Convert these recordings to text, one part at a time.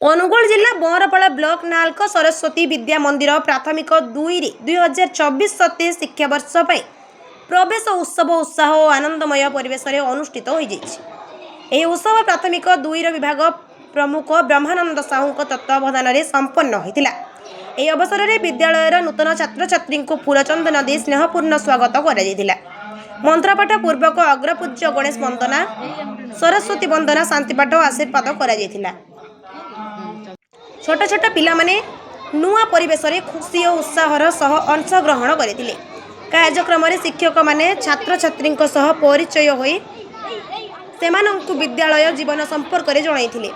अनुगुल जिला बरपड़ा ब्लॉक नालक सरस्वती विद्या मंदिर प्राथमिक 2024-27 शिक्षावर्ष प्रवेश उत्सव उत्साह और आनंदमय परिवेश अनुष्ठित हो उत्सव प्राथमिक 2 विभाग प्रमुख ब्रह्मानंद साहू तत्वावधान में संपन्न होता। यह अवसर में विद्यालय नूतन छात्र छात्री को फूलचंदन दे स्नेहपूर्ण स्वागत कर मंत्रपाठ पूर्वक अग्रपूज्य गणेश वंदना सरस्वती वंदना शांतिपाठ आशीर्वाद कर छोट छोट पिला माने नुआ परिवेश रे खुशी और उत्साहर सह अंशग्रहण करथिले। कार्यक्रम रे शिक्षक माने छात्र छात्री सह परिचय होई सेमानंकु विद्यालय जीवन संपर्क रे जणाइथिले।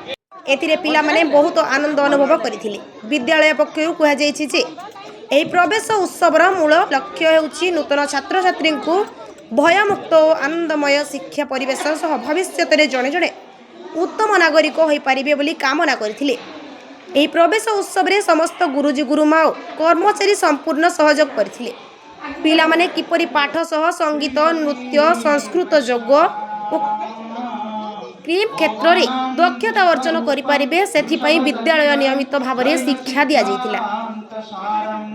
एथिरे पिला माने बहुत आनंद अनुभव करथिले। विद्यालय पक्षरु कुहा जायछि जे एही प्रवेश उत्सवर मूल लक्ष्य हेउछि नूतन छात्र छात्री को भयमुक्त और आनंदमय शिक्षा परिवेश सह भविष्य रे जणे जणे उत्तम नागरिक होई पारिबे बोली कामना करथिले। यह प्रवेश उत्सव रे समस्त गुरुजी गुरुमा कर्मचारी संपूर्ण सहयोग करथिले। पिला माने किपरि पाठ सह संगीत नृत्य संस्कृत योग और क्रीम क्षेत्र रे दक्षता अर्जन करि पारिबे सेथिपई विद्यालय नियमित भाव रे शिक्षा दिया जायतिला।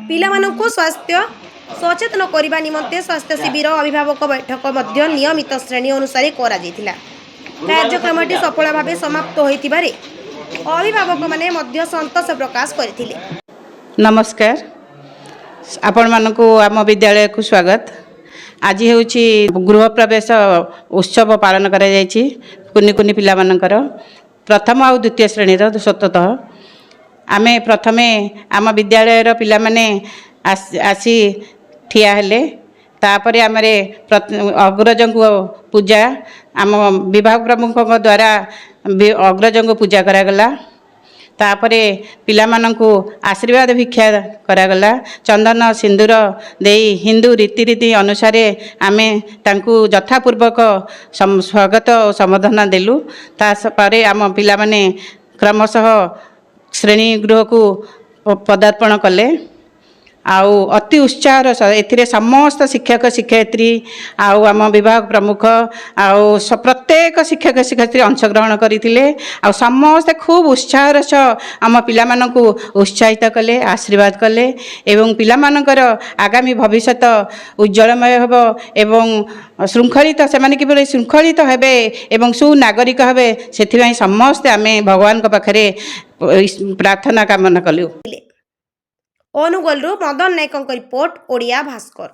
पिला मानकु स्वास्थ्य सचेतन करबा निमंते स्वास्थ्य शिविर अभिभावक बैठक मध्य नियमित श्रेणी अनुसार करा जायतिला। कार्यक्रमटी सफल भाव समाप्त होइतिबारे अभिभावक माने मध्य संतोष प्रकाश करथिले। नमस्कार, आपण मानकु आम विद्यालय को स्वागत। आज हेउछि गृह प्रवेश उत्सव पालन करा जायछि कुनि कुनि पिला मानकर प्रथम और द्वितीय श्रेणी स्वतः आमे प्रथमे आम विद्यालय पिला माने आसी ठिया हेले तापरे आमरे अग्रज को पूजा आम विभाग प्रमुख द्वारा अग्रज पूजा करागला। तापरे पिला मानंकु आशीर्वाद भिक्षा करागला। चंदन सिंदूर देई हिंदू रीतिरीति अनुसार आमे तांकु यथापूर्वक स्वागत और संबोधन देलु। तापरे आम पिला माने क्रमशः श्रेणी गृह को पदार्पण कले। आउ अति उत्साहर एथिरे समस्त शिक्षक शिक्षयित्री आउ आम विभाग प्रमुख आउ प्रत्येक शिक्षक शिक्षयित्री अंशग्रहण करथिले। आउ समस्त खूब उत्साहर आम पिला मानकु उत्साहित कले आशीर्वाद कले एवं पिला मानकर आगामी भविष्यत उज्जवलमय हेबो एवं श्रृंखलित से माने किबे श्रृंखलित हेबे एवं सुनागरिक हेबे सेथिबाई समस्त आमे भगवान को पाखरे प्रार्थना कामना कलु। अनुगुल मदन नायक रिपोर्ट ओडिया भास्कर।